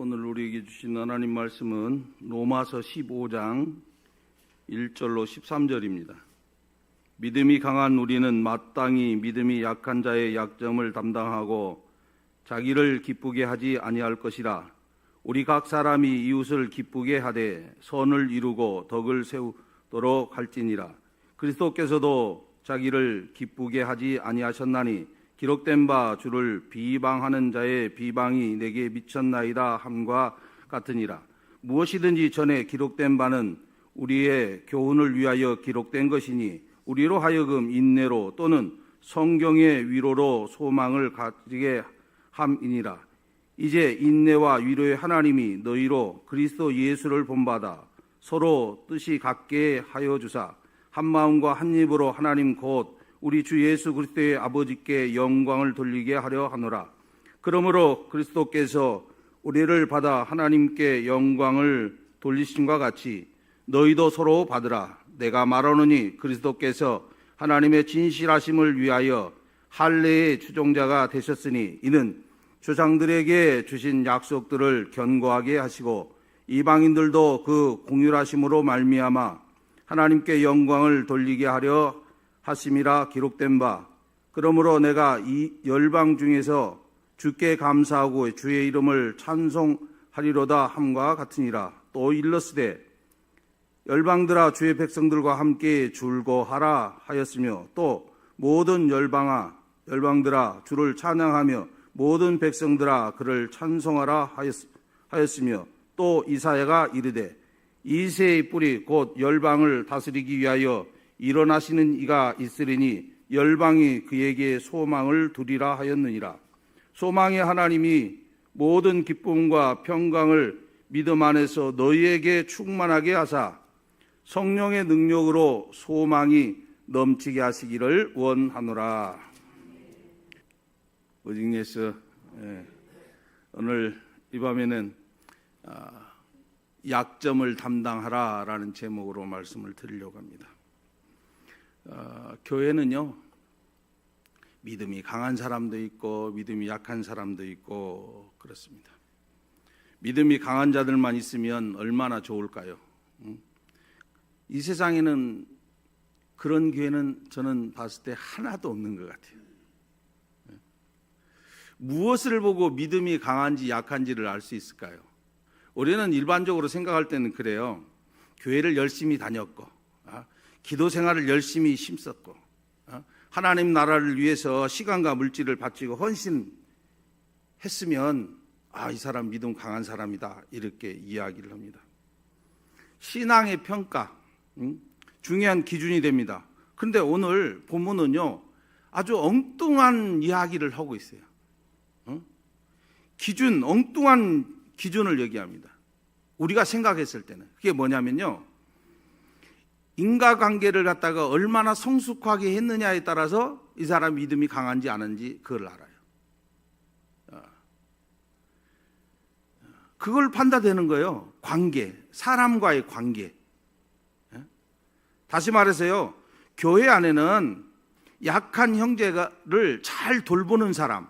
오늘 우리에게 주신 하나님 말씀은 로마서 15장 1절로 13절입니다. 믿음이 강한 우리는 마땅히 믿음이 약한 자의 약점을 담당하고 자기를 기쁘게 하지 아니할 것이라. 우리 각 사람이 이웃을 기쁘게 하되 선을 이루고 덕을 세우도록 할지니라. 그리스도께서도 자기를 기쁘게 하지 아니하셨나니 기록된 바 주를 비방하는 자의 비방이 내게 미쳤나이다 함과 같으니라. 무엇이든지 전에 기록된 바는 우리의 교훈을 위하여 기록된 것이니 우리로 하여금 인내로 또는 성경의 위로로 소망을 가지게 함이니라. 이제 인내와 위로의 하나님이 너희로 그리스도 예수를 본받아 서로 뜻이 같게 하여 주사 한 마음과 한 입으로 하나님 곧 우리 주 예수 그리스도의 아버지께 영광을 돌리게 하려 하노라. 그러므로 그리스도께서 우리를 받아 하나님께 영광을 돌리심과 같이 너희도 서로 받으라. 내가 말하노니 그리스도께서 하나님의 진실하심을 위하여 할례의 추종자가 되셨으니 이는 조상들에게 주신 약속들을 견고하게 하시고 이방인들도 그 공율하심으로 말미암아 하나님께 영광을 돌리게 하려 하심이라 기록된 바. 그러므로 내가 이 열방 중에서 주께 감사하고 주의 이름을 찬송하리로다 함과 같으니라. 또 일렀으되 열방들아 주의 백성들과 함께 줄거하라 하였으며 또 모든 열방들아 주를 찬양하며 모든 백성들아 그를 찬송하라 하였으며 또 이사야가 이르되 이새의 뿌리 곧 열방을 다스리기 위하여 일어나시는 이가 있으리니 열방이 그에게 소망을 두리라 하였느니라. 소망의 하나님이 모든 기쁨과 평강을 믿음 안에서 너희에게 충만하게 하사 성령의 능력으로 소망이 넘치게 하시기를 원하노라. 오직예스 오늘 이 밤에는 약점을 담당하라라는 제목으로 말씀을 드리려고 합니다. 교회는요, 믿음이 강한 사람도 있고 믿음이 약한 사람도 있고 그렇습니다. 믿음이 강한 자들만 있으면 얼마나 좋을까요? 이 세상에는 그런 교회는 저는 봤을 때 하나도 없는 것 같아요. 무엇을 보고 믿음이 강한지 약한지를 알 수 있을까요? 우리는 일반적으로 생각할 때는 그래요. 교회를 열심히 다녔고 기도 생활을 열심히 힘썼고 하나님 나라를 위해서 시간과 물질을 바치고 헌신했으면 이 사람 믿음 강한 사람이다 이렇게 이야기를 합니다. 신앙의 평가 중요한 기준이 됩니다. 그런데 오늘 본문은요 아주 엉뚱한 이야기를 하고 있어요. 엉뚱한 기준을 얘기합니다. 우리가 생각했을 때는 그게 뭐냐면요, 인과관계를 갖다가 얼마나 성숙하게 했느냐에 따라서 이 사람 믿음이 강한지 아닌지 그걸 알아요. 그걸 판단되는 거예요. 관계, 사람과의 관계. 다시 말해서요, 교회 안에는 약한 형제를 잘 돌보는 사람,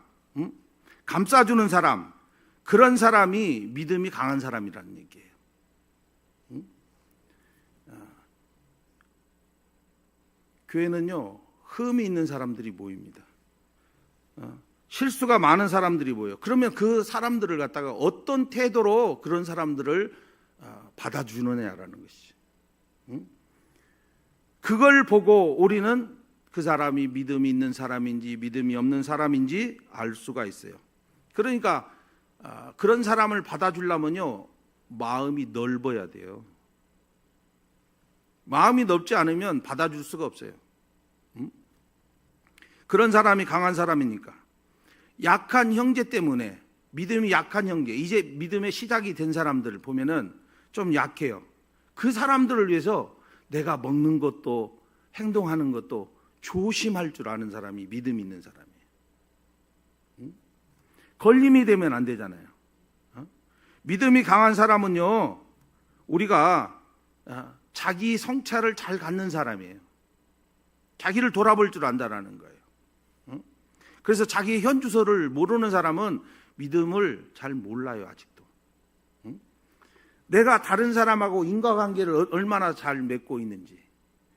감싸주는 사람, 그런 사람이 믿음이 강한 사람이라는 얘기예요. 교회는요 흠이 있는 사람들이 모입니다. 실수가 많은 사람들이 모여요. 그러면 그 사람들을 갖다가 어떤 태도로 그런 사람들을 받아주느냐라는 것이죠. 그걸 보고 우리는 그 사람이 믿음이 있는 사람인지 믿음이 없는 사람인지 알 수가 있어요. 그러니까 그런 사람을 받아주려면요 마음이 넓어야 돼요. 마음이 넓지 않으면 받아줄 수가 없어요. 그런 사람이 강한 사람이니까. 약한 형제 때문에, 믿음이 약한 형제, 이제 믿음의 시작이 된 사람들을 보면은 좀 약해요. 그 사람들을 위해서 내가 먹는 것도 행동하는 것도 조심할 줄 아는 사람이 믿음 있는 사람이에요. 걸림이 되면 안 되잖아요. 믿음이 강한 사람은요 우리가 자기 성찰을 잘 갖는 사람이에요. 자기를 돌아볼 줄 안다라는 거예요. 그래서 자기의 현주소를 모르는 사람은 믿음을 잘 몰라요. 아직도. 내가 다른 사람하고 인과관계를 얼마나 잘 맺고 있는지.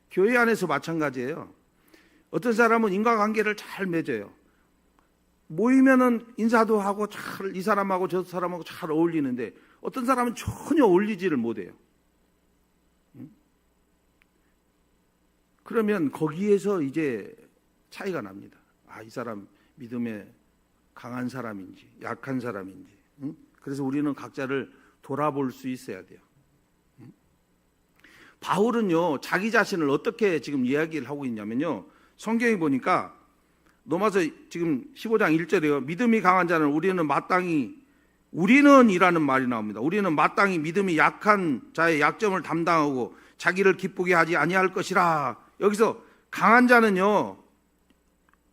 교회 안에서 마찬가지예요. 어떤 사람은 인과관계를 잘 맺어요. 모이면은 인사도 하고 잘 이 사람하고 저 사람하고 잘 어울리는데 어떤 사람은 전혀 어울리지를 못해요. 그러면 거기에서 이제 차이가 납니다. 아, 이 사람 믿음에 강한 사람인지 약한 사람인지. 그래서 우리는 각자를 돌아볼 수 있어야 돼요. 바울은요, 자기 자신을 어떻게 지금 이야기를 하고 있냐면요, 성경에 보니까 로마서 지금 15장 1절에요. 믿음이 강한 자는 우리는 이라는 말이 나옵니다. 우리는 마땅히 믿음이 약한 자의 약점을 담당하고 자기를 기쁘게 하지 아니할 것이라. 여기서 강한 자는요,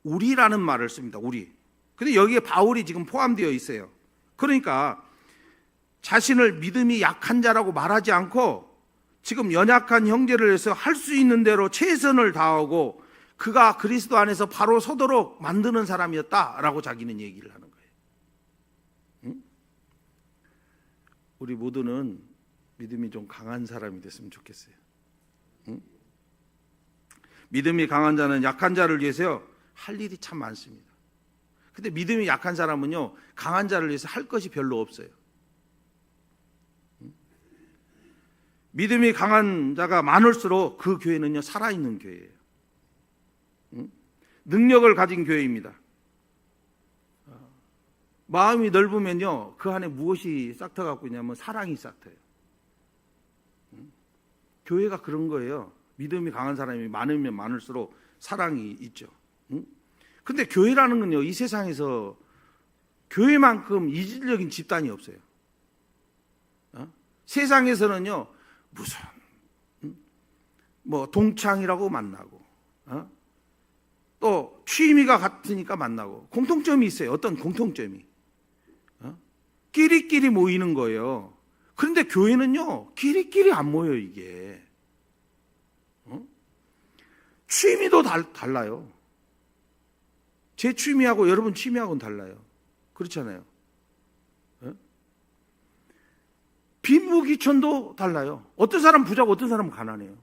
우리라는 말을 씁니다. 우리. 근데 여기에 바울이 지금 포함되어 있어요. 그러니까 자신을 믿음이 약한 자라고 말하지 않고 지금 연약한 형제를 위해서 할 수 있는 대로 최선을 다하고 그가 그리스도 안에서 바로 서도록 만드는 사람이었다라고 자기는 얘기를 하는 거예요. 응? 우리 모두는 믿음이 좀 강한 사람이 됐으면 좋겠어요. 응? 믿음이 강한 자는 약한 자를 위해서요, 할 일이 참 많습니다. 근데 믿음이 약한 사람은요, 강한 자를 위해서 할 것이 별로 없어요. 믿음이 강한 자가 많을수록 그 교회는요, 살아있는 교회예요. 능력을 가진 교회입니다. 마음이 넓으면요, 그 안에 무엇이 싹터 갖고 있냐면 사랑이 싹터요. 교회가 그런 거예요. 믿음이 강한 사람이 많으면 많을수록 사랑이 있죠. 근데 교회라는 건요, 이 세상에서 교회만큼 이질적인 집단이 없어요. 세상에서는요, 무슨 뭐 동창이라고 만나고, 또 취미가 같으니까 만나고, 공통점이 있어요. 어떤 공통점이 끼리끼리 모이는 거예요. 그런데 교회는요, 끼리끼리 안 모여요. 이게 취미도 달라요. 제 취미하고 여러분 취미하고는 달라요. 그렇잖아요. 빈부귀천도 달라요. 어떤 사람은 부자고 어떤 사람은 가난해요.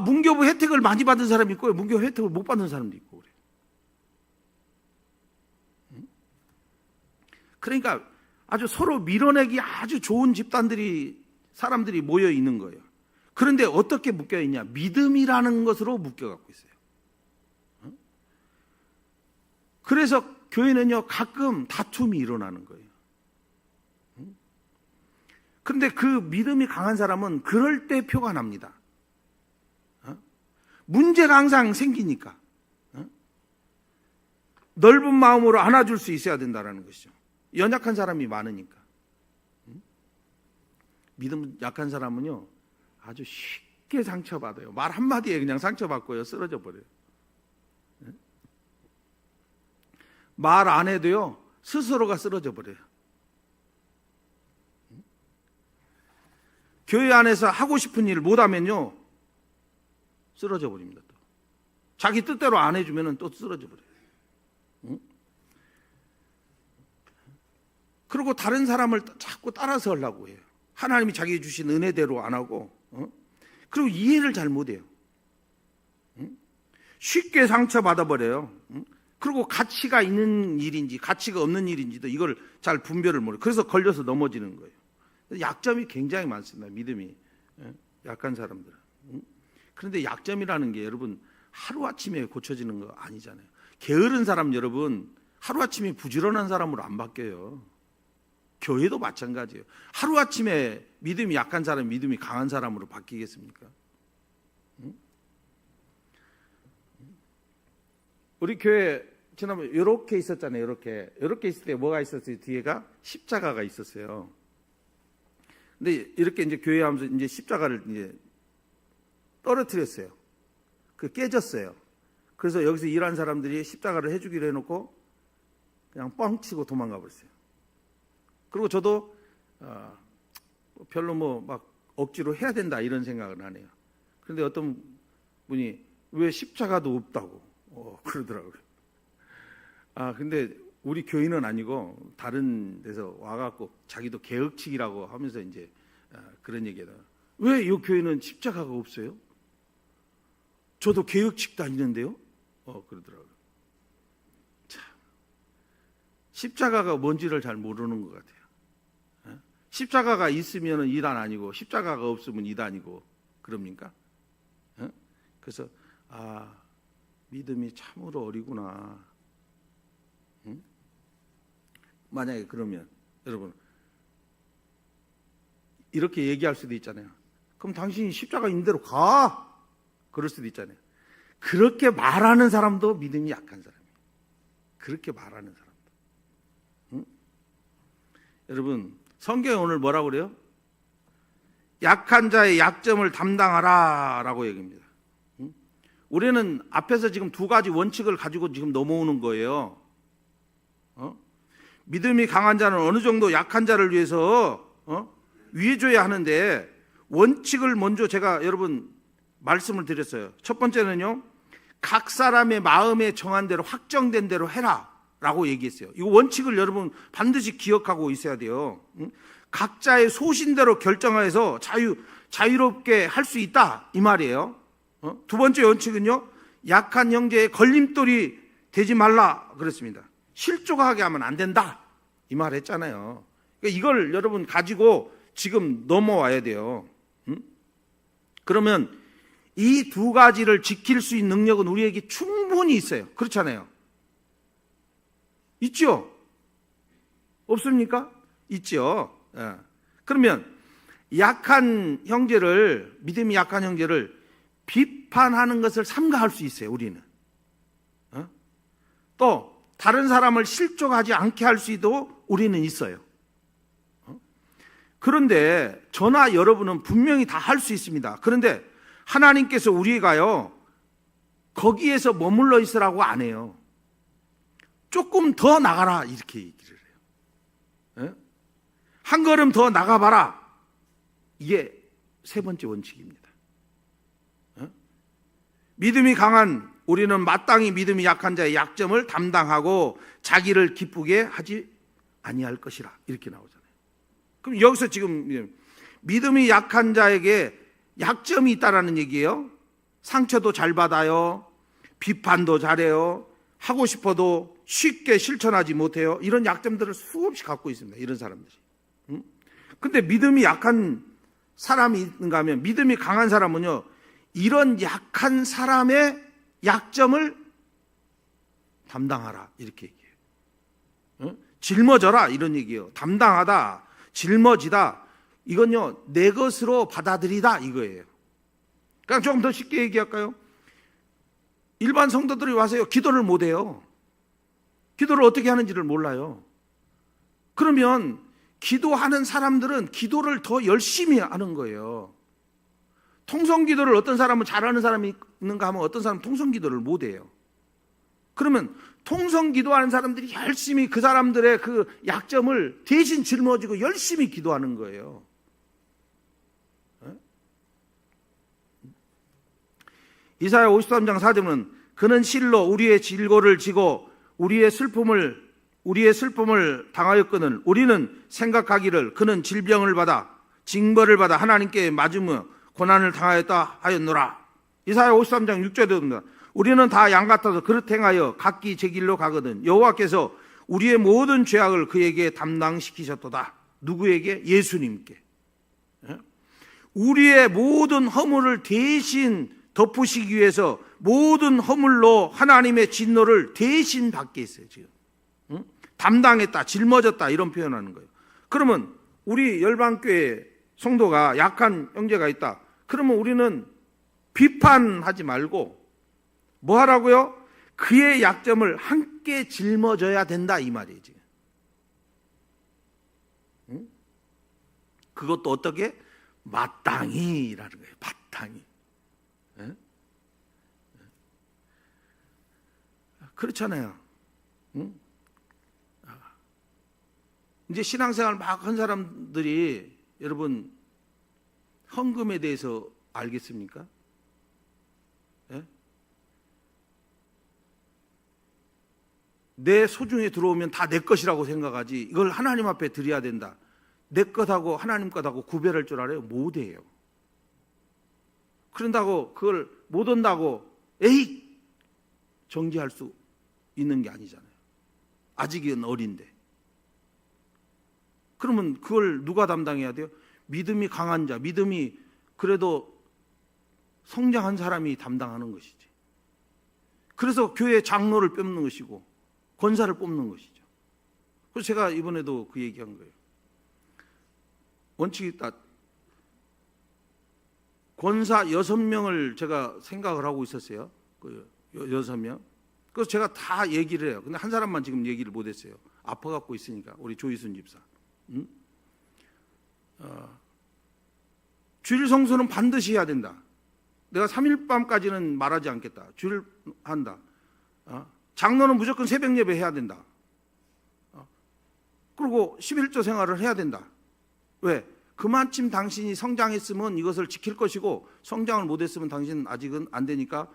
문교부 혜택을 많이 받은 사람이 있고 문교부 혜택을 못 받는 사람도 있고 그래요. 그러니까 아주 서로 밀어내기 아주 좋은 사람들이 모여 있는 거예요. 그런데 어떻게 묶여 있냐? 믿음이라는 것으로 묶여 갖고 있어요. 그래서 교회는요, 가끔 다툼이 일어나는 거예요. 그런데 그 믿음이 강한 사람은 그럴 때 표가 납니다. 문제가 항상 생기니까 넓은 마음으로 안아줄 수 있어야 된다는 것이죠. 연약한 사람이 많으니까. 믿음 약한 사람은요, 아주 쉽게 상처받아요. 말 한마디에 그냥 상처받고요, 쓰러져 버려요. 말 안 해도요, 스스로가 쓰러져 버려요. 교회 안에서 하고 싶은 일을 못하면요, 쓰러져 버립니다. 또. 자기 뜻대로 안 해주면 또 쓰러져 버려요. 그리고 다른 사람을 자꾸 따라서 하려고 해요. 하나님이 자기 주신 은혜대로 안 하고, 그리고 이해를 잘 못해요. 쉽게 상처받아 버려요. 그리고 가치가 있는 일인지 가치가 없는 일인지도 이걸 잘 분별을 못해요. 그래서 걸려서 넘어지는 거예요. 약점이 굉장히 많습니다. 믿음이 약한 사람들은. 그런데 약점이라는 게 여러분 하루아침에 고쳐지는 거 아니잖아요. 게으른 사람 여러분 하루아침에 부지런한 사람으로 안 바뀌어요. 교회도 마찬가지예요. 하루아침에 믿음이 약한 사람이 믿음이 강한 사람으로 바뀌겠습니까? 우리 교회 지난번에 이렇게 있었잖아요. 이렇게 있을 때 뭐가 있었어요? 뒤에가 십자가가 있었어요. 근데 이렇게 이제 교회 하면서 이제 십자가를 이제 떨어뜨렸어요. 그 깨졌어요. 그래서 여기서 일하는 사람들이 십자가를 해주기로 해놓고 그냥 뻥치고 도망가 버렸어요. 그리고 저도 별로 뭐 막 억지로 해야 된다 이런 생각은 안 해요. 그런데 어떤 분이 왜 십자가도 없다고 그러더라고요. 근데 우리 교인은 아니고 다른 데서 와갖고 자기도 개혁칙이라고 하면서 이제 그런 얘기다. 왜 이 교회는 십자가가 없어요? 저도 개혁칙 다니는데요. 그러더라고요. 참, 십자가가 뭔지를 잘 모르는 것 같아요. 십자가가 있으면 이단 아니고 십자가가 없으면 이단이고 그럽니까? 그래서 믿음이 참으로 어리구나. 만약에 그러면 여러분 이렇게 얘기할 수도 있잖아요. 그럼 당신이 십자가 있는 대로 가. 그럴 수도 있잖아요. 그렇게 말하는 사람도 믿음이 약한 사람이에요. 그렇게 말하는 사람도. 여러분 성경에 오늘 뭐라고 그래요? 약한 자의 약점을 담당하라 라고 얘기합니다. 우리는 앞에서 지금 두 가지 원칙을 가지고 지금 넘어오는 거예요. 믿음이 강한 자는 어느 정도 약한 자를 위해서 위해줘야 하는데 원칙을 먼저 제가 여러분 말씀을 드렸어요. 첫 번째는요, 각 사람의 마음에 정한 대로 확정된 대로 해라 라고 얘기했어요. 이 원칙을 여러분 반드시 기억하고 있어야 돼요. 각자의 소신대로 결정해서 자유롭게 할 수 있다 이 말이에요. 두 번째 원칙은요, 약한 형제의 걸림돌이 되지 말라 그랬습니다. 실족하게 하면 안 된다 이 말 했잖아요. 그러니까 이걸 여러분 가지고 지금 넘어와야 돼요. 그러면 이 두 가지를 지킬 수 있는 능력은 우리에게 충분히 있어요. 그렇잖아요. 있죠? 없습니까? 있죠. 그러면 약한 형제를, 믿음이 약한 형제를 비판하는 것을 삼가할 수 있어요. 우리는. 또 다른 사람을 실족하지 않게 할 수도 우리는 있어요. 그런데 저나 여러분은 분명히 다 할 수 있습니다. 그런데 하나님께서 우리가요 거기에서 머물러 있으라고 안 해요. 조금 더 나가라 이렇게 얘기를 해요. 한 걸음 더 나가봐라. 이게 세 번째 원칙입니다. 믿음이 강한 우리는 마땅히 믿음이 약한 자의 약점을 담당하고 자기를 기쁘게 하지 아니할 것이라 이렇게 나오잖아요. 그럼 여기서 지금 믿음이 약한 자에게 약점이 있다라는 얘기예요. 상처도 잘 받아요. 비판도 잘해요. 하고 싶어도 쉽게 실천하지 못해요. 이런 약점들을 수없이 갖고 있습니다. 이런 사람들이. 근데 믿음이 약한 사람이 있는가 하면 믿음이 강한 사람은요, 이런 약한 사람의 약점을 담당하라 이렇게 얘기해요. 짊어져라 이런 얘기예요. 담당하다, 짊어지다, 이건요 내 것으로 받아들이다 이거예요. 그냥 조금 더 쉽게 얘기할까요? 일반 성도들이 와서요 기도를 못해요. 기도를 어떻게 하는지를 몰라요. 그러면 기도하는 사람들은 기도를 더 열심히 하는 거예요. 통성기도를 어떤 사람은 잘하는 사람이 있는가 하면 어떤 사람은 통성기도를 못해요. 그러면 통성기도하는 사람들이 열심히 그 사람들의 그 약점을 대신 짊어지고 열심히 기도하는 거예요. 이사야 53장 4절은 그는 실로 우리의 질고를 지고 우리의 슬픔을 당하였거늘 우리는 생각하기를 그는 질병을 받아 징벌을 받아 하나님께 맞으며 고난을 당하였다 하였노라. 이사야 53장 6절입니다. 우리는 다 양 같아서 그릇 행하여 각기 제 길로 가거든 여호와께서 우리의 모든 죄악을 그에게 담당시키셨도다. 누구에게? 예수님께. 우리의 모든 허물을 대신 덮으시기 위해서 모든 허물로 하나님의 진노를 대신 받게 했어요. 지금 담당했다, 짊어졌다 이런 표현하는 거예요. 그러면 우리 열방교회 성도가 약한 형제가 있다. 그러면 우리는 비판하지 말고 뭐 하라고요? 그의 약점을 함께 짊어져야 된다 이 말이에요. 지금. 그것도 어떻게? 마땅히라는 거예요. 마땅히. 그렇잖아요. 이제 신앙생활 막 한 사람들이 여러분 헌금에 대해서 알겠습니까? 예? 내 소중에 들어오면 다 내 것이라고 생각하지 이걸 하나님 앞에 드려야 된다. 내 것하고 하나님 것하고 구별할 줄 알아요? 못해요. 그런다고 그걸 못 한다고 에이 정지할 수 있는 게 아니잖아요. 아직은 어린데. 그러면 그걸 누가 담당해야 돼요? 믿음이 강한 자, 믿음이 그래도 성장한 사람이 담당하는 것이지. 그래서 교회 장로를 뽑는 것이고 권사를 뽑는 것이죠. 그래서 제가 이번에도 그 얘기한 거예요. 원칙이 딱 권사 6명을 제가 생각을 하고 있었어요. 그 6명. 그래서 제가 다 얘기를 해요. 근데 한 사람만 지금 얘기를 못 했어요. 아파갖고 있으니까. 우리 조희순 집사. 응? 주일 성수는 반드시 해야 된다. 내가 3일 밤까지는 말하지 않겠다. 주일 한다. 장로는 무조건 새벽 예배 해야 된다. 그리고 11조 생활을 해야 된다. 왜? 그만큼 당신이 성장했으면 이것을 지킬 것이고 성장을 못했으면 당신은 아직은 안 되니까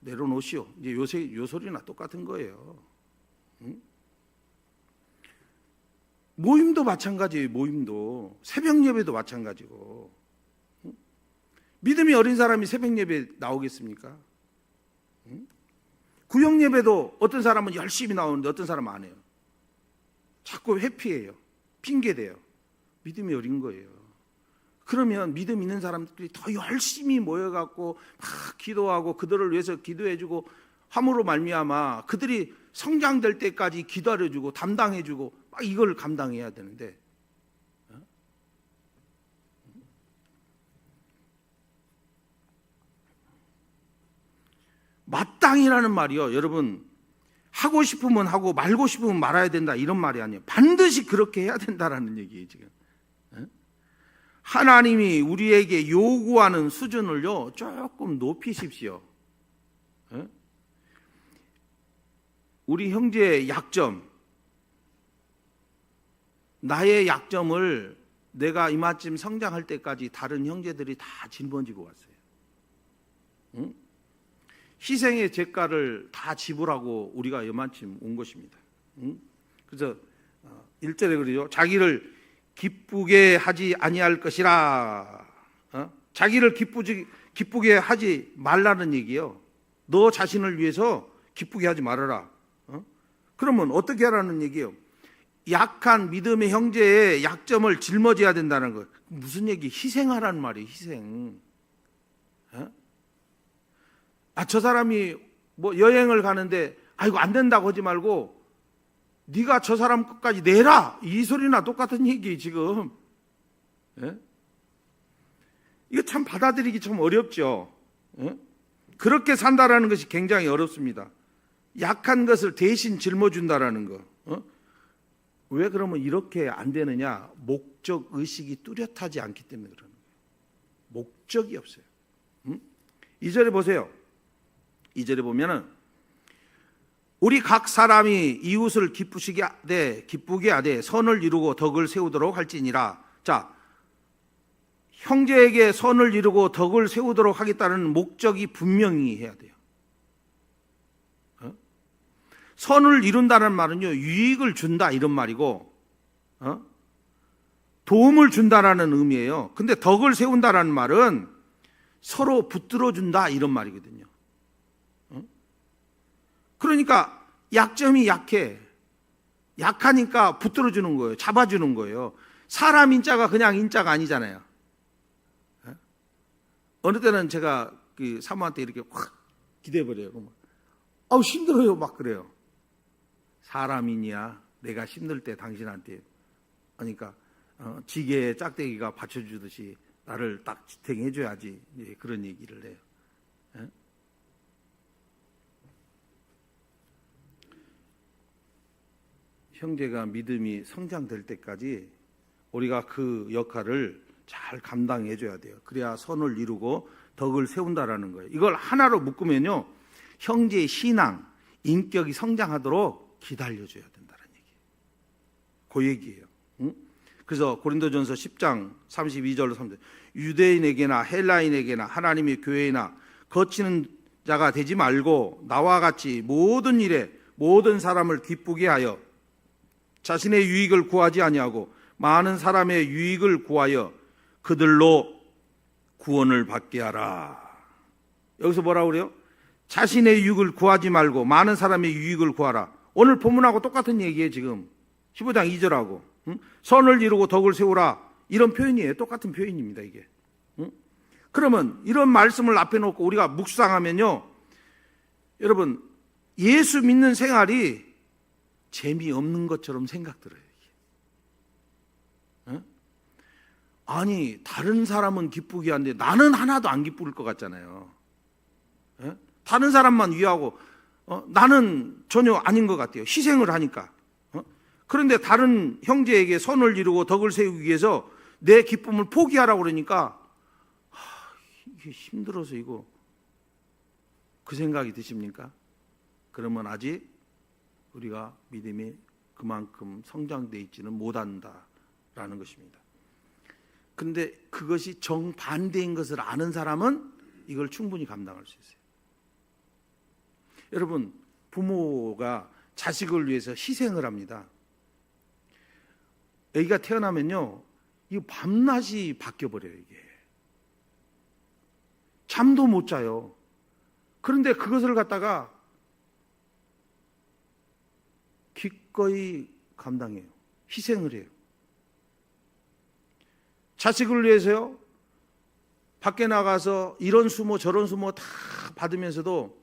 내려놓으시오. 이제 요새 요 소리나 똑같은 거예요. 응? 모임도 마찬가지예요. 모임도 새벽 예배도 마찬가지고. 응? 믿음이 어린 사람이 새벽 예배 나오겠습니까? 응? 구역 예배도 어떤 사람은 열심히 나오는데 어떤 사람은 안 해요. 자꾸 회피해요. 핑계대요. 믿음이 어린 거예요. 그러면 믿음 있는 사람들이 더 열심히 모여갖고 막 기도하고 그들을 위해서 기도해주고 함으로 말미암아 그들이 성장될 때까지 기다려주고 담당해주고 막 이걸 감당해야 되는데 마땅이라는 말이요. 여러분 하고 싶으면 하고 말고 싶으면 말아야 된다 이런 말이 아니에요. 반드시 그렇게 해야 된다라는 얘기예요. 지금 하나님이 우리에게 요구하는 수준을요 조금 높이십시오. 우리 형제의 약점, 나의 약점을 내가 이마쯤 성장할 때까지 다른 형제들이 다 짊어지고 왔어요. 응? 희생의 대가를 다 지불하고 우리가 이마쯤 온 것입니다. 응? 그래서 1절에 그러죠. 자기를 기쁘게 하지 아니할 것이라. 자기를 기쁘게 하지 말라는 얘기예요. 너 자신을 위해서 기쁘게 하지 말아라. 그러면 어떻게 하라는 얘기예요? 약한 믿음의 형제의 약점을 짊어져야 된다는 거예요. 무슨 얘기? 희생하라는 말이에요. 희생. 저 사람이 뭐 여행을 가는데 아이고 안 된다고 하지 말고 네가 저 사람 끝까지 내라 이 소리나 똑같은 얘기 지금. 이거 참 받아들이기 참 어렵죠. 그렇게 산다라는 것이 굉장히 어렵습니다. 약한 것을 대신 짊어준다라는 거. 왜 그러면 이렇게 안 되느냐? 목적 의식이 뚜렷하지 않기 때문에 그러는 거예요. 목적이 없어요. 2절에 보세요. 2절에 보면은 우리 각 사람이 이웃을 기쁘게 하되 선을 이루고 덕을 세우도록 할지니라. 자, 형제에게 선을 이루고 덕을 세우도록 하겠다는 목적이 분명히 해야 돼요. 선을 이룬다는 말은요 유익을 준다 이런 말이고 도움을 준다라는 의미예요. 근데 덕을 세운다라는 말은 서로 붙들어 준다 이런 말이거든요. 그러니까 약점이 약하니까 붙들어 주는 거예요. 잡아주는 거예요. 사람 인자가 그냥 인자가 아니잖아요. 어느 때는 제가 그 사모한테 이렇게 확 기대버려요. 아우 힘들어요 막 그래요. 사람이냐 내가 힘들 때 당신한테 그러니까 지게에 짝대기가 받쳐주듯이 나를 딱 지탱해줘야지 그런 얘기를 해요. 형제가 믿음이 성장될 때까지 우리가 그 역할을 잘 감당해 줘야 돼요. 그래야 선을 이루고 덕을 세운다라는 거예요. 이걸 하나로 묶으면요 형제의 신앙, 인격이 성장하도록 기다려줘야 된다는 얘기예요. 그 얘기예요. 응? 그래서 고린도전서 10장 32절로 3절 유대인에게나 헬라인에게나 하나님의 교회나 거치는 자가 되지 말고 나와 같이 모든 일에 모든 사람을 기쁘게 하여 자신의 유익을 구하지 아니하고 많은 사람의 유익을 구하여 그들로 구원을 받게 하라. 여기서 뭐라고 그래요? 자신의 유익을 구하지 말고 많은 사람의 유익을 구하라. 오늘 본문하고 똑같은 얘기예요. 지금 15장 2절하고 선을 이루고 덕을 세우라, 이런 표현이에요. 똑같은 표현입니다. 이게. 그러면 이런 말씀을 앞에 놓고 우리가 묵상하면요, 여러분, 예수 믿는 생활이 재미없는 것처럼 생각들어요. 아니, 다른 사람은 기쁘게 하는데 나는 하나도 안 기쁠 것 같잖아요. 다른 사람만 위하고 나는 전혀 아닌 것 같아요. 희생을 하니까. 그런데 다른 형제에게 선을 이루고 덕을 세우기 위해서 내 기쁨을 포기하라고 그러니까 이게 힘들어서 이거, 그 생각이 드십니까? 그러면 아직 우리가 믿음이 그만큼 성장되어 있지는 못한다라는 것입니다. 그런데 그것이 정반대인 것을 아는 사람은 이걸 충분히 감당할 수 있어요. 여러분, 부모가 자식을 위해서 희생을 합니다. 아기가 태어나면요, 이 밤낮이 바뀌어버려요. 이게 잠도 못 자요. 그런데 그것을 갖다가 기꺼이 감당해요. 희생을 해요. 자식을 위해서요, 밖에 나가서 이런 수모 저런 수모 다 받으면서도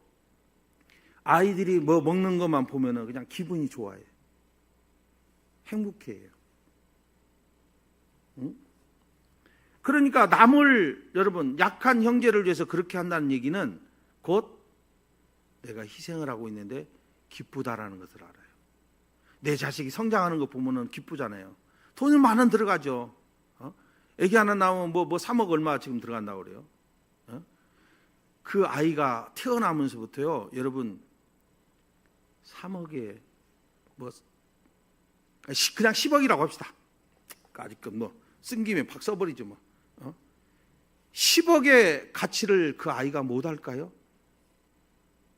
아이들이 뭐 먹는 것만 보면은 그냥 기분이 좋아요. 행복해요. 그러니까 남을, 여러분, 약한 형제를 위해서 그렇게 한다는 얘기는 곧 내가 희생을 하고 있는데 기쁘다라는 것을 알아요. 내 자식이 성장하는 거 보면은 기쁘잖아요. 돈이 만 원 들어가죠. 애기 하나 나오면 뭐 3억 얼마 지금 들어간다고 그래요. 그 아이가 태어나면서부터요, 여러분, 3억에 뭐 그냥 10억이라고 합시다. 아직껏 뭐 쓴 김에 팍 써버리죠 뭐. 10억의 가치를 그 아이가 못 할까요?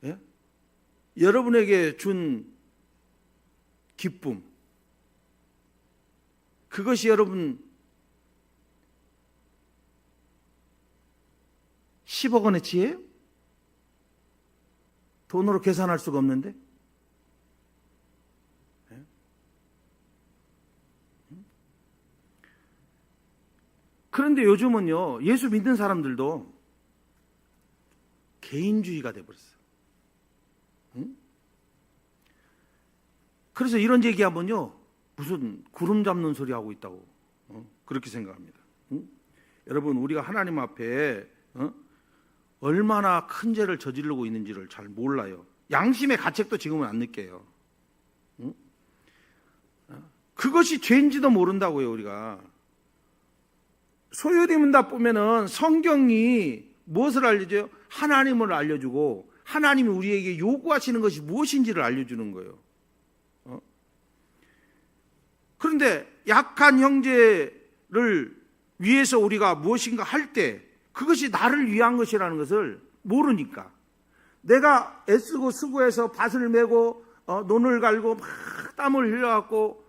예? 여러분에게 준 기쁨, 그것이 여러분 10억 원어치예요? 돈으로 계산할 수가 없는데. 그런데 요즘은요, 예수 믿는 사람들도 개인주의가 돼버렸어요. 그래서 이런 얘기하면요, 무슨 구름 잡는 소리 하고 있다고 그렇게 생각합니다. 여러분, 우리가 하나님 앞에 얼마나 큰 죄를 저지르고 있는지를 잘 몰라요. 양심의 가책도 지금은 안 느껴요. 그것이 죄인지도 모른다고요. 우리가 소요리 문답 보면은 성경이 무엇을 알려줘요? 하나님을 알려주고 하나님이 우리에게 요구하시는 것이 무엇인지를 알려주는 거예요. 그런데 약한 형제를 위해서 우리가 무엇인가 할 때 그것이 나를 위한 것이라는 것을 모르니까, 내가 애쓰고 수고해서 밭을 메고 논을 갈고 막 땀을 흘려갖고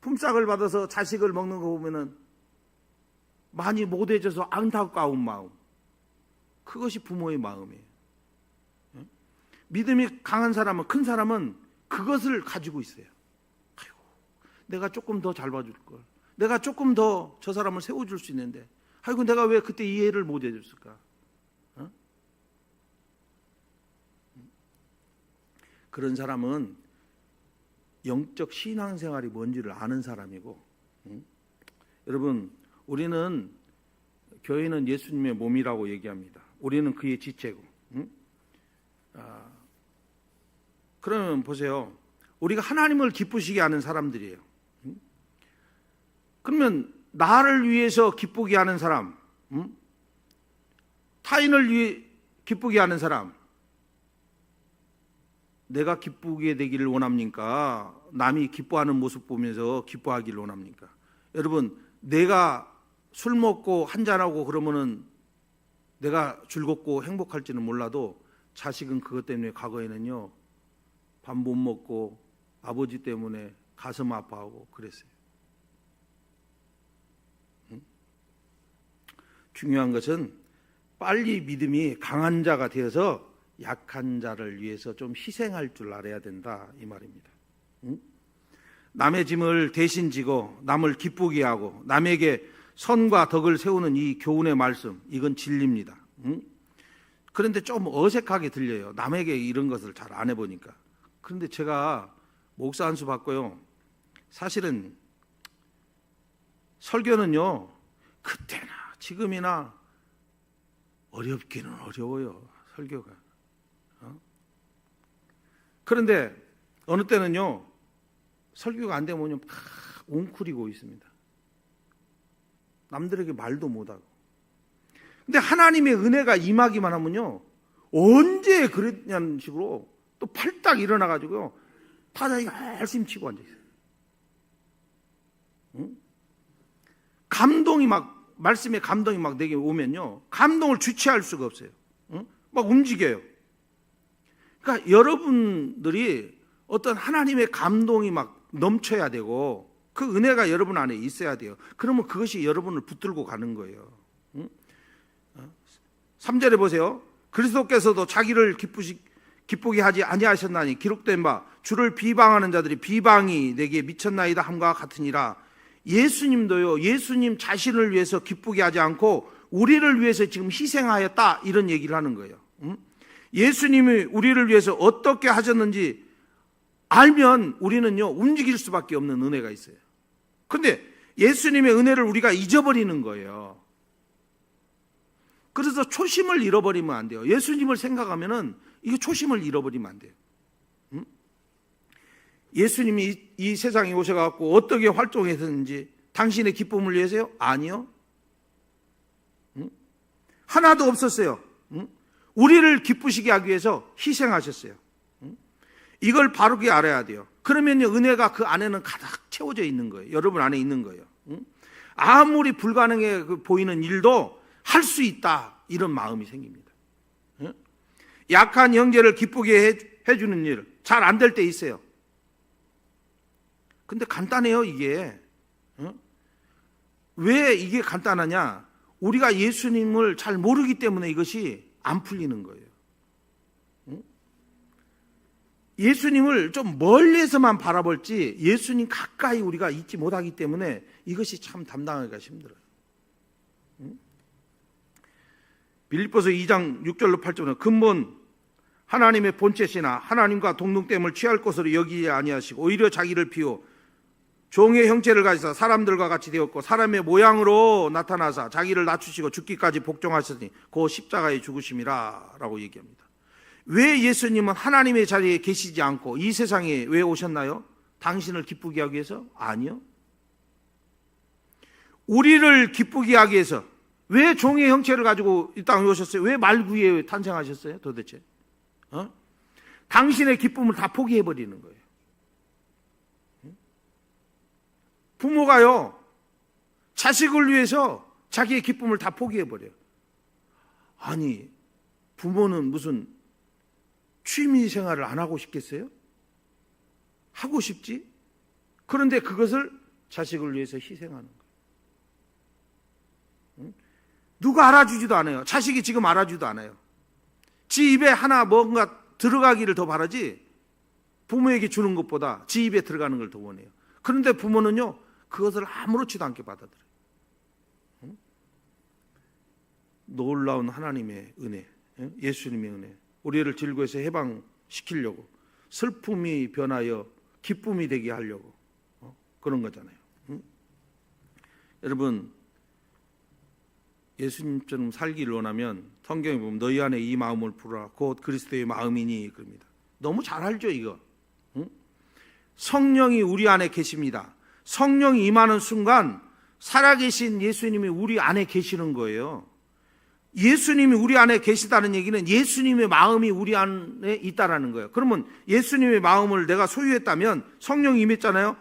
품삯을 받아서 자식을 먹는 거 보면은 많이 못해져서 안타까운 마음, 그것이 부모의 마음이에요. 믿음이 강한 사람은, 큰 사람은 그것을 가지고 있어요. 아이고, 내가 조금 더 잘 봐줄 걸, 내가 조금 더 저 사람을 세워줄 수 있는데, 아이고 내가 왜 그때 이해를 못 해줬을까? 그런 사람은 영적 신앙생활이 뭔지를 아는 사람이고, 여러분, 우리는, 교회는 예수님의 몸이라고 얘기합니다. 우리는 그의 지체고. 그러면 보세요, 우리가 하나님을 기쁘시게 하는 사람들이에요. 그러면 나를 위해서 기쁘게 하는 사람, 타인을 위해 기쁘게 하는 사람, 내가 기쁘게 되기를 원합니까? 남이 기뻐하는 모습 보면서 기뻐하기를 원합니까? 여러분, 내가 술 먹고 한잔하고 그러면은 내가 즐겁고 행복할지는 몰라도 자식은 그것 때문에 과거에는요 밥 못 먹고 아버지 때문에 가슴 아파하고 그랬어요. 중요한 것은 빨리 믿음이 강한 자가 되어서 약한 자를 위해서 좀 희생할 줄 알아야 된다, 이 말입니다. 남의 짐을 대신 지고 남을 기쁘게 하고 남에게 선과 덕을 세우는 이 교훈의 말씀, 이건 진리입니다. 그런데 좀 어색하게 들려요. 남에게 이런 것을 잘 안 해보니까. 그런데 제가 목사 한 수 받고요, 사실은 설교는요, 그때나 지금이나 어렵기는 어려워요, 설교가. 그런데 어느 때는요, 설교가 안 되면요 막 웅크리고 있습니다. 남들에게 말도 못하고. 근데 하나님의 은혜가 임하기만 하면요, 언제 그랬냐는 식으로 또 팔딱 일어나가지고요, 타자기 열심히 치고 앉아있어요. 감동이 막, 말씀에 감동이 막 내게 오면요, 감동을 주체할 수가 없어요. 막 움직여요. 그러니까 여러분들이 어떤 하나님의 감동이 막 넘쳐야 되고 그 은혜가 여러분 안에 있어야 돼요. 그러면 그것이 여러분을 붙들고 가는 거예요. 3절에 보세요. 그리스도께서도 자기를 기쁘게 하지 아니하셨나니 기록된 바 주를 비방하는 자들이 비방이 내게 미쳤나이다 함과 같으니라. 예수님도요, 예수님 자신을 위해서 기쁘게 하지 않고 우리를 위해서 지금 희생하였다, 이런 얘기를 하는 거예요. 예수님이 우리를 위해서 어떻게 하셨는지 알면 우리는요 움직일 수밖에 없는 은혜가 있어요. 그런데 예수님의 은혜를 우리가 잊어버리는 거예요. 그래서 초심을 잃어버리면 안 돼요. 예수님을 생각하면은 이게 초심을 잃어버리면 안 돼요. 예수님이 이 세상에 오셔갖고 어떻게 활동했는지 당신의 기쁨을 위해서요? 아니요. 하나도 없었어요. 우리를 기쁘시게 하기 위해서 희생하셨어요. 이걸 바르게 알아야 돼요. 그러면요 은혜가 그 안에는 가득 채워져 있는 거예요. 여러분 안에 있는 거예요. 아무리 불가능해 보이는 일도 할 수 있다, 이런 마음이 생깁니다. 약한 형제를 기쁘게 해주는 일, 잘 안 될 때 있어요. 근데 간단해요, 이게. 왜 이게 간단하냐? 우리가 예수님을 잘 모르기 때문에 이것이 안 풀리는 거예요. 예수님을 좀 멀리에서만 바라볼지 예수님 가까이 우리가 있지 못하기 때문에 이것이 참 담당하기가 힘들어요. 빌립보서 2장 6절로 8절은 근본 하나님의 본체시나 하나님과 동등됨을 취할 것으로 여기지 아니하시고 오히려 자기를 비워 종의 형체를 가지사 사람들과 같이 되었고 사람의 모양으로 나타나사 자기를 낮추시고 죽기까지 복종하셨으니 그 십자가에 죽으심이라 라고 얘기합니다. 왜 예수님은 하나님의 자리에 계시지 않고 이 세상에 왜 오셨나요? 당신을 기쁘게 하기 위해서? 아니요. 우리를 기쁘게 하기 위해서. 왜 종의 형체를 가지고 이 땅에 오셨어요? 왜 말구에 탄생하셨어요 도대체? 당신의 기쁨을 다 포기해버리는 거예요. 부모가요 자식을 위해서 자기의 기쁨을 다 포기해버려요. 아니, 부모는 무슨 취미생활을 안 하고 싶겠어요? 하고 싶지. 그런데 그것을 자식을 위해서 희생하는 거예요. 누가 알아주지도 않아요. 자식이 지금 알아주지도 않아요. 지 입에 하나 뭔가 들어가기를 더 바라지 부모에게 주는 것보다 지 입에 들어가는 걸 더 원해요. 그런데 부모는요 그것을 아무렇지도 않게 받아들여요. 놀라운 하나님의 은혜, 예수님의 은혜, 우리를 질고에서 해방시키려고 슬픔이 변하여 기쁨이 되게 하려고 그런 거잖아요. 여러분, 예수님처럼 살기를 원하면 성경에 보면 너희 안에 이 마음을 풀어라 곧 그리스도의 마음이니 그럽니다. 너무 잘 알죠 이거. 성령이 우리 안에 계십니다. 성령이 임하는 순간 살아계신 예수님이 우리 안에 계시는 거예요. 예수님이 우리 안에 계시다는 얘기는 예수님의 마음이 우리 안에 있다라는 거예요. 그러면 예수님의 마음을 내가 소유했다면 성령이 임했잖아요.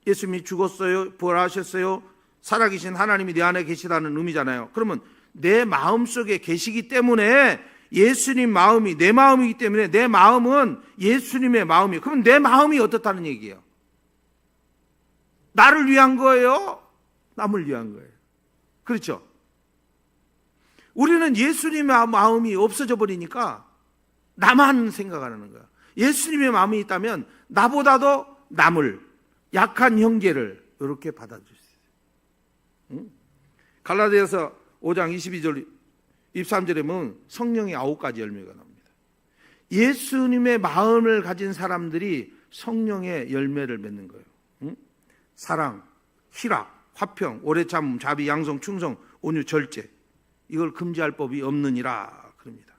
예수님이 죽었어요, 부활하셨어요, 살아계신 하나님이 내 안에 계시다는 의미잖아요. 그러면 내 마음속에 계시기 때문에 예수님 마음이 내 마음이기 때문에 내 마음은 예수님의 마음이에요. 그럼 내 마음이 어떻다는 얘기예요? 나를 위한 거예요? 남을 위한 거예요? 그렇죠? 우리는 예수님의 마음이 없어져 버리니까 나만 생각하는 거야. 예수님의 마음이 있다면 나보다도 남을, 약한 형제를 이렇게 받아줄 수 있어요. 갈라디아서 5장 22절 23절에 보면 성령의 9가지 열매가 나옵니다. 예수님의 마음을 가진 사람들이 성령의 열매를 맺는 거예요. 사랑, 희락, 화평, 오래 참음, 자비, 양성, 충성, 온유, 절제. 이걸 금지할 법이 없느니라 그럽니다.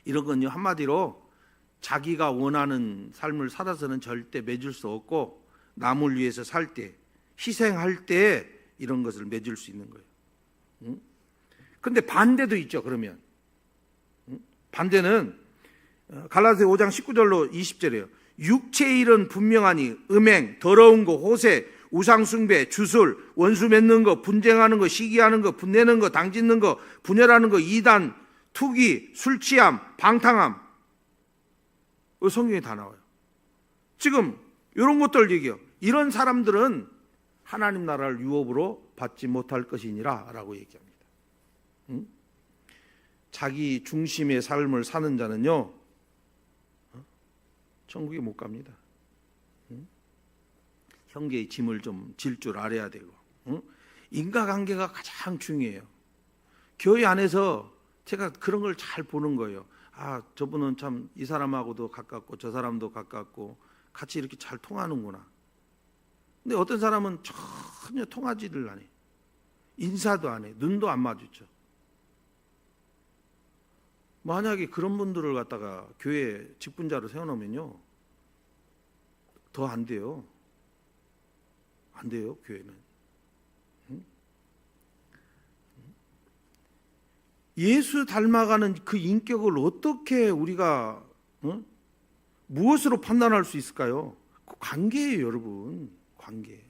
이런 건요, 한마디로 자기가 원하는 삶을 살아서는 절대 맺을 수 없고 남을 위해서 살 때, 희생할 때 이런 것을 맺을 수 있는 거예요. 그런데 반대도 있죠. 그러면 반대는 갈라디아 5장 19절로 20절이에요. 육체의 일은 분명하니 음행, 더러운 거, 호세, 우상숭배, 주술, 원수 맺는 거, 분쟁하는 거, 시기하는 거, 분내는 거, 당짓는 거, 분열하는 거, 이단, 투기, 술취함, 방탕함. 성경에 다 나와요. 지금 이런 것들 얘기해요. 이런 사람들은 하나님 나라를 유업으로 받지 못할 것이니라 라고 얘기합니다. 자기 중심의 삶을 사는 자는요, 천국에 못 갑니다. 형제의 짐을 좀 질 줄 알아야 되고, 인과관계가 가장 중요해요. 교회 안에서 제가 그런 걸 잘 보는 거예요. 아, 저분은 참 이 사람하고도 가깝고 저 사람도 가깝고 같이 이렇게 잘 통하는구나. 근데 어떤 사람은 전혀 통하지를 않아요. 인사도 안 해. 눈도 안 마주쳐. 만약에 그런 분들을 갖다가 교회 직분자로 세워놓으면요, 더 안 돼요. 안 돼요, 교회는. 예수 닮아가는 그 인격을 어떻게 우리가 무엇으로 판단할 수 있을까요? 그 관계예요, 여러분. 관계.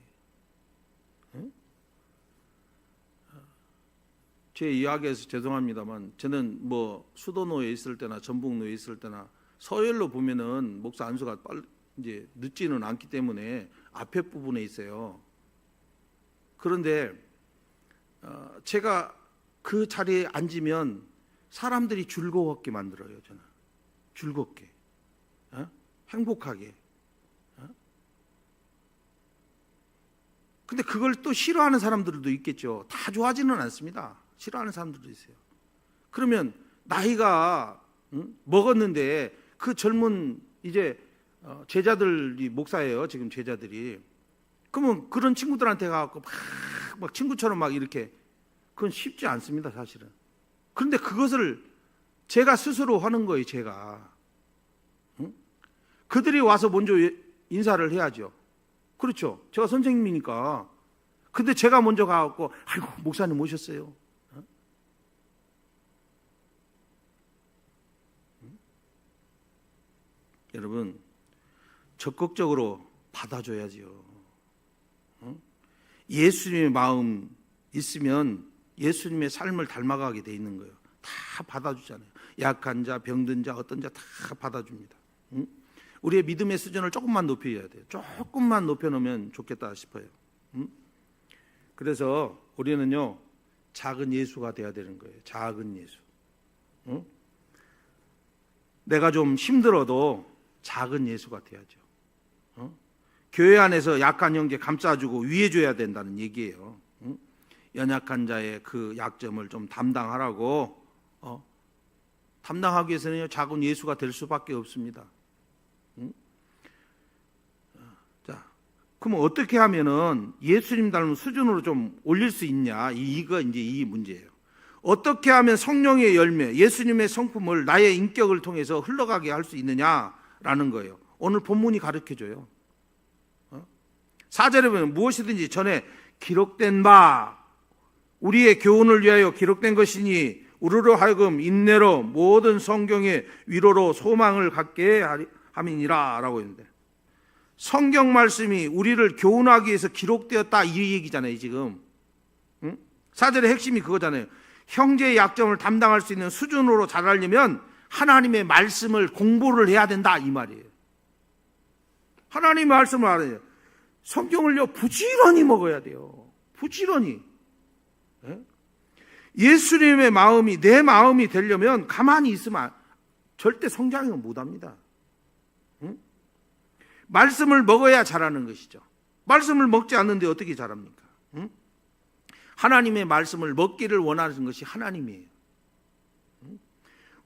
제 이야기에서 죄송합니다만, 저는 뭐 수도노에 있을 때나 전북노에 있을 때나 서열로 보면은 목사 안수가 빨리 이제 늦지는 않기 때문에 앞에 부분에 있어요. 그런데 제가 그 자리에 앉으면 사람들이 즐거웠게 만들어요. 저는 즐겁게, 행복하게. 근데 그걸 또 싫어하는 사람들도 있겠죠. 다 좋아하지는 않습니다. 싫어하는 사람들도 있어요. 그러면 나이가 먹었는데 그 젊은 이제 제자들이 목사예요. 지금 제자들이. 그러면 그런 친구들한테 가서 막 친구처럼 막 이렇게, 그건 쉽지 않습니다, 사실은. 그런데 그것을 제가 스스로 하는 거예요, 제가. 그들이 와서 먼저 인사를 해야죠. 그렇죠. 제가 선생님이니까. 근데 제가 먼저 가갖고, 아이고, 목사님 오셨어요. 여러분, 적극적으로 받아줘야지요. 예수님의 마음 있으면 예수님의 삶을 닮아가게 돼 있는 거예요. 다 받아주잖아요. 약한 자, 병든 자, 어떤 자 다 받아줍니다. 우리의 믿음의 수준을 조금만 높여야 돼요. 조금만 높여놓으면 좋겠다 싶어요. 그래서 우리는요, 작은 예수가 돼야 되는 거예요. 작은 예수. 내가 좀 힘들어도 작은 예수가 돼야죠. 교회 안에서 약한 형제 감싸주고 위해줘야 된다는 얘기예요. 연약한 자의 그 약점을 좀 담당하라고. 담당하기 위해서는 작은 예수가 될 수밖에 없습니다. 자, 그럼 어떻게 하면은 예수님 닮은 수준으로 좀 올릴 수 있냐? 이거 이제 이 문제예요. 어떻게 하면 성령의 열매, 예수님의 성품을 나의 인격을 통해서 흘러가게 할 수 있느냐라는 거예요. 오늘 본문이 가르쳐줘요. 4절에 보면 무엇이든지 전에 기록된 바 우리의 교훈을 위하여 기록된 것이니 우리로 하여금 인내로 모든 성경의 위로로 소망을 갖게 함이니라 라고 했는데, 성경 말씀이 우리를 교훈하기 위해서 기록되었다 이 얘기잖아요. 지금 4절의 핵심이 그거잖아요. 형제의 약점을 담당할 수 있는 수준으로 자라려면 하나님의 말씀을 공부를 해야 된다 이 말이에요. 하나님의 말씀을 알아야 돼요. 성경을요 부지런히 먹어야 돼요. 부지런히. 예수님의 마음이 내 마음이 되려면 가만히 있으면 절대 성장을 못합니다. 말씀을 먹어야 자라는 것이죠. 말씀을 먹지 않는데 어떻게 자랍니까? 하나님의 말씀을 먹기를 원하는 것이 하나님이에요.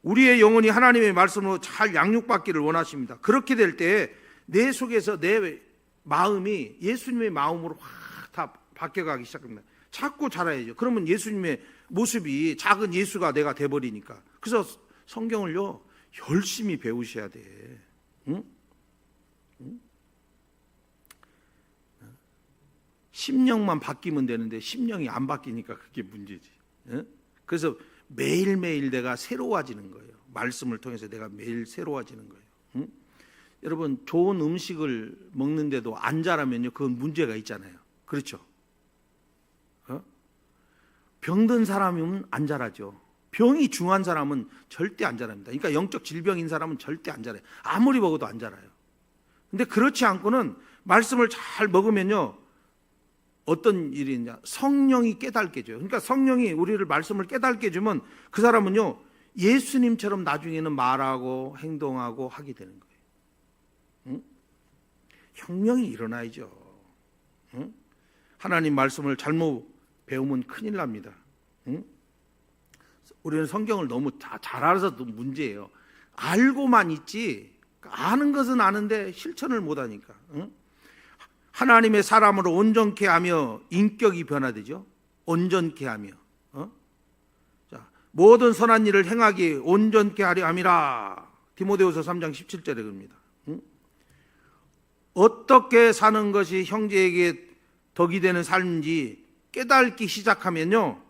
우리의 영혼이 하나님의 말씀으로 잘 양육받기를 원하십니다. 그렇게 될 때 내 속에서 내 마음이 예수님의 마음으로 확 다 바뀌어가기 시작합니다. 자꾸 자라야죠. 그러면 예수님의 모습이 작은 예수가 내가 돼버리니까. 그래서 성경을요 열심히 배우셔야 돼. 응? 심령만 바뀌면 되는데 심령이 안 바뀌니까 그게 문제지. 그래서 매일매일 내가 새로워지는 거예요. 말씀을 통해서 내가 매일 새로워지는 거예요. 여러분 좋은 음식을 먹는데도 안 자라면요 그건 문제가 있잖아요. 그렇죠? 병든 사람이면 안 자라죠. 병이 중한 사람은 절대 안 자랍니다. 그러니까 영적 질병인 사람은 절대 안 자라요. 아무리 먹어도 안 자라요. 근데 그렇지 않고는 말씀을 잘 먹으면요 어떤 일이 있냐, 성령이 깨닫게 해줘요. 그러니까 성령이 우리를 말씀을 깨닫게 해주면 그 사람은요 예수님처럼 나중에는 말하고 행동하고 하게 되는 거예요. 혁명이 일어나야죠. 하나님 말씀을 잘못 배우면 큰일 납니다. 우리는 성경을 너무 잘 알아서도 문제예요. 알고만 있지 아는 것은 아는데 실천을 못하니까. 하나님의 사람으로 온전케 하며 인격이 변화되죠. 온전케 하며 자, 모든 선한 일을 행하기 온전케 하려 함이라. 디모데후서 3장 17절에 그럽니다. 어떻게 사는 것이 형제에게 덕이 되는 삶인지 깨닫기 시작하면요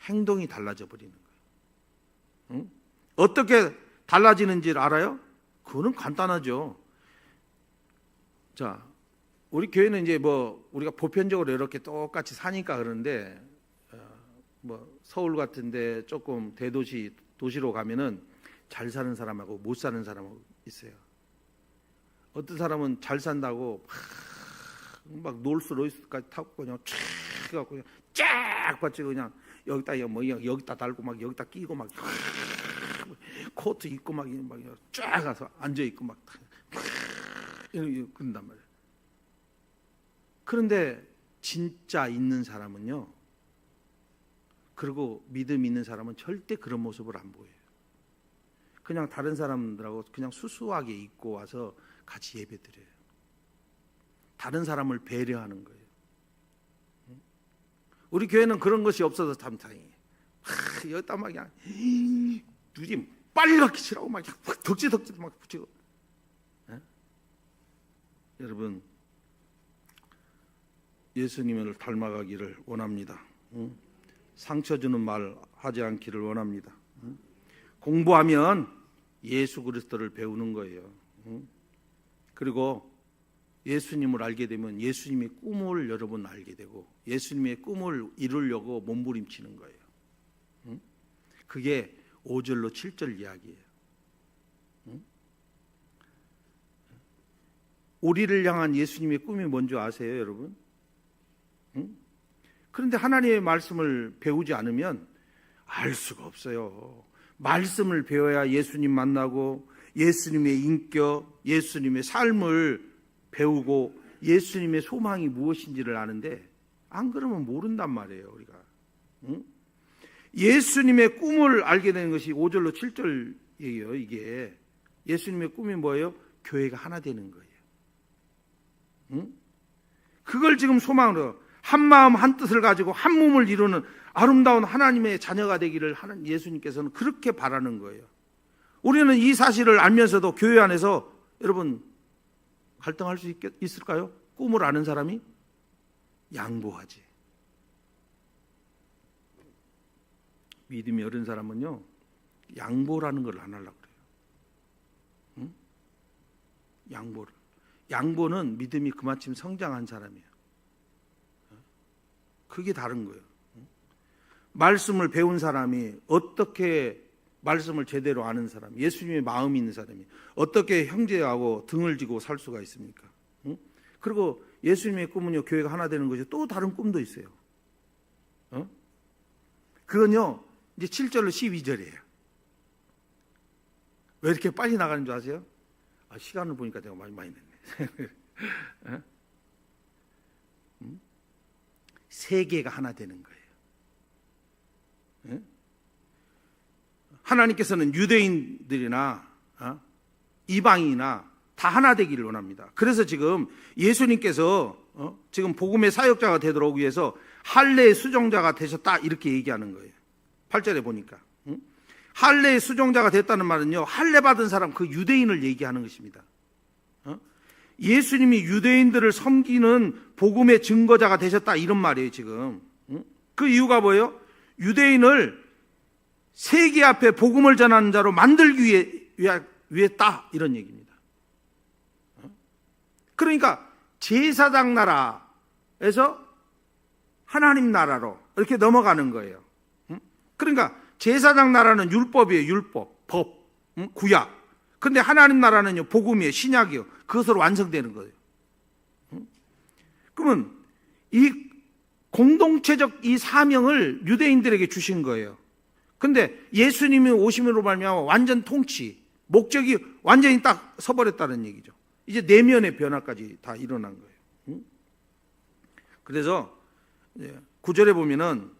행동이 달라져 버리는 거예요. 어떻게 달라지는지 알아요? 그거는 간단하죠. 자, 우리 교회는 이제 뭐 우리가 보편적으로 이렇게 똑같이 사니까 그러는데 뭐 서울 같은데 조금 대도시 도시로 가면은 잘 사는 사람하고 못 사는 사람하고 있어요. 어떤 사람은 잘 산다고 막 롤스로이스까지 타고 그냥 쫙 해갖고 그냥 쫙 받치고 그냥 여기다 뭐 여기다 달고 막 여기다 끼고 막 코트 입고 막 쫙 가서 앉아 있고 막 이렇게 그런단 말이에요. 그런데 진짜 있는 사람은요, 그리고 믿음 있는 사람은 절대 그런 모습을 안 보여요. 그냥 다른 사람들하고 그냥 수수하게 입고 와서 같이 예배드려요. 다른 사람을 배려하는 거예요. 우리 교회는 그런 것이 없어서 참 다행이에요. 여기다 막 그냥 눈이 빨갛게 칠하고 막 덕지덕지 막 붙이고. 여러분 예수님을 닮아가기를 원합니다. 상처 주는 말 하지 않기를 원합니다. 공부하면 예수 그리스도를 배우는 거예요. 그리고 예수님을 알게 되면 예수님의 꿈을 여러분 알게 되고 예수님의 꿈을 이루려고 몸부림치는 거예요. 그게 5절로 7절 이야기예요. 우리를 향한 예수님의 꿈이 뭔지 아세요, 여러분? 그런데 하나님의 말씀을 배우지 않으면 알 수가 없어요. 말씀을 배워야 예수님 만나고 예수님의 인격, 예수님의 삶을 배우고 예수님의 소망이 무엇인지를 아는데 안 그러면 모른단 말이에요, 우리가. 예수님의 꿈을 알게 되는 것이 5절로 7절이에요. 이게 예수님의 꿈이 뭐예요? 교회가 하나 되는 거예요. 그걸 지금 소망으로 한 마음 한 뜻을 가지고 한 몸을 이루는 아름다운 하나님의 자녀가 되기를 하는 예수님께서는 그렇게 바라는 거예요. 우리는 이 사실을 알면서도 교회 안에서 여러분 갈등할 수 있을까요? 꿈을 아는 사람이 양보하지. 믿음이 어린 사람은요 양보라는 걸 안 하려고 그래요. 양보를. 양보는 믿음이 그만큼 성장한 사람이에요. 그게 다른 거예요. 말씀을 배운 사람이 어떻게 말씀을 제대로 아는 사람, 예수님의 마음이 있는 사람이 어떻게 형제하고 등을 지고 살 수가 있습니까? 응? 그리고 예수님의 꿈은요, 교회가 하나 되는 것이 또 다른 꿈도 있어요. 그건요, 이제 7절로 12절이에요. 왜 이렇게 빨리 나가는 줄 아세요? 시간을 보니까 내가 많이 냈네. 세계가 하나 되는 거예요. 하나님께서는 유대인들이나 이방인이나 다 하나 되기를 원합니다. 그래서 지금 예수님께서 지금 복음의 사역자가 되도록 위해서 할례의 수종자가 되셨다 이렇게 얘기하는 거예요. 8절에 보니까 할례의 수종자가 됐다는 말은요, 할례 받은 사람 그 유대인을 얘기하는 것입니다. 예수님이 유대인들을 섬기는 복음의 증거자가 되셨다 이런 말이에요 지금. 그 이유가 뭐예요? 유대인을 세계 앞에 복음을 전하는 자로 만들기 위했다 이런 얘기입니다. 그러니까 제사장 나라에서 하나님 나라로 이렇게 넘어가는 거예요. 그러니까 제사장 나라는 율법이에요. 율법, 법, 구약. 근데 하나님 나라는요, 복음이에요. 신약이요. 그것으로 완성되는 거예요. 그러면 이 공동체적 이 사명을 유대인들에게 주신 거예요. 근데 예수님이 오심으로 말미암아 완전 통치, 목적이 완전히 딱 서버렸다는 얘기죠. 이제 내면의 변화까지 다 일어난 거예요. 그래서 9절에 보면은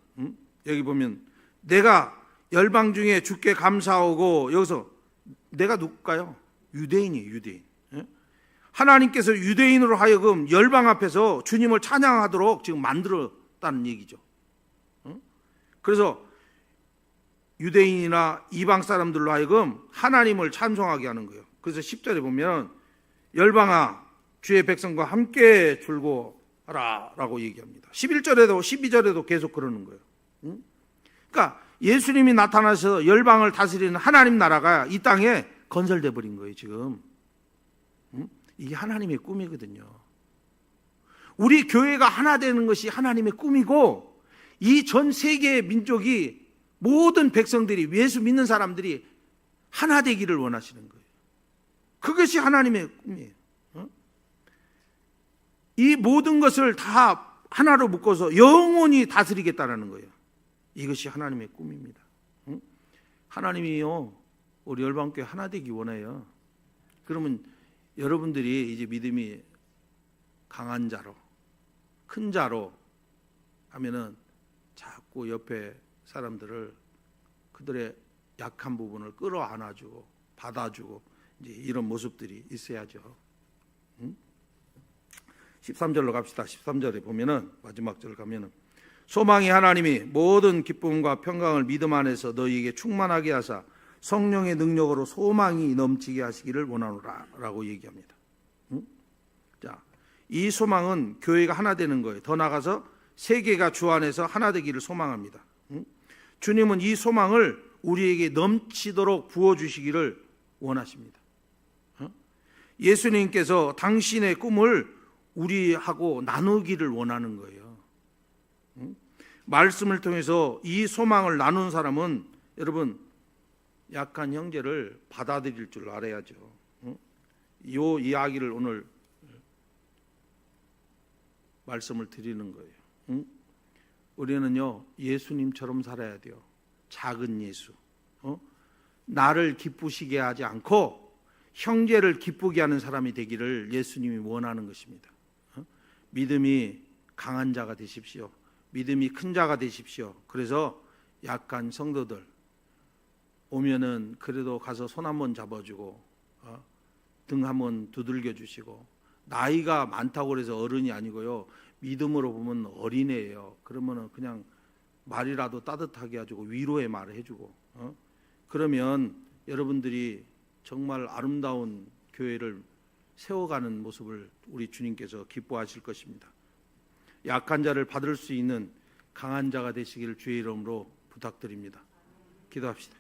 여기 보면 내가 열방 중에 주께 감사하고, 여기서 내가 누굴까요? 유대인이에요. 유대인. 하나님께서 유대인으로 하여금 열방 앞에서 주님을 찬양하도록 지금 만들었다는 얘기죠. 그래서 유대인이나 이방 사람들로 하여금 하나님을 찬송하게 하는 거예요. 그래서 10절에 보면 열방아 주의 백성과 함께 줄고하라 라고 얘기합니다. 11절에도 12절에도 계속 그러는 거예요. 그러니까 예수님이 나타나서 열방을 다스리는 하나님 나라가 이 땅에 건설돼 버린 거예요 지금. 이게 하나님의 꿈이거든요. 우리 교회가 하나 되는 것이 하나님의 꿈이고, 이 전 세계의 민족이, 모든 백성들이, 예수 믿는 사람들이 하나 되기를 원하시는 거예요. 그것이 하나님의 꿈이에요. 이 모든 것을 다 하나로 묶어서 영원히 다스리겠다는 거예요. 이것이 하나님의 꿈입니다. 하나님이요, 우리 열방교회 하나 되기 원해요. 그러면 여러분들이 이제 믿음이 강한 자로, 큰 자로 하면은 자꾸 옆에 사람들을, 그들의 약한 부분을 끌어안아주고 받아주고 이제 이런 모습들이 있어야죠. 13절로 갑시다. 13절에 보면은, 마지막 절 가면은, 소망이 하나님이 모든 기쁨과 평강을 믿음 안에서 너희에게 충만하게 하사 성령의 능력으로 소망이 넘치게 하시기를 원하노라 라고 얘기합니다. 자, 이 소망은 교회가 하나 되는 거예요. 더 나아가서 세계가 주 안에서 하나 되기를 소망합니다. 주님은 이 소망을 우리에게 넘치도록 부어주시기를 원하십니다. 예수님께서 당신의 꿈을 우리하고 나누기를 원하는 거예요. 말씀을 통해서 이 소망을 나눈 사람은 여러분 약한 형제를 받아들일 줄 알아야죠. 이 이야기를 오늘 말씀을 드리는 거예요. 우리는요 예수님처럼 살아야 돼요. 작은 예수. 나를 기쁘시게 하지 않고 형제를 기쁘게 하는 사람이 되기를 예수님이 원하는 것입니다. 믿음이 강한 자가 되십시오. 믿음이 큰 자가 되십시오. 그래서 약한 성도들 오면은 그래도 가서 손 한번 잡아주고 등 한번 두들겨 주시고, 나이가 많다고 그래서 어른이 아니고요, 믿음으로 보면 어린애예요. 그러면은 그냥 말이라도 따뜻하게 해주고 위로의 말을 해주고, 그러면 여러분들이 정말 아름다운 교회를 세워가는 모습을 우리 주님께서 기뻐하실 것입니다. 약한 자를 받을 수 있는 강한 자가 되시기를 주의 이름으로 부탁드립니다. 기도합시다.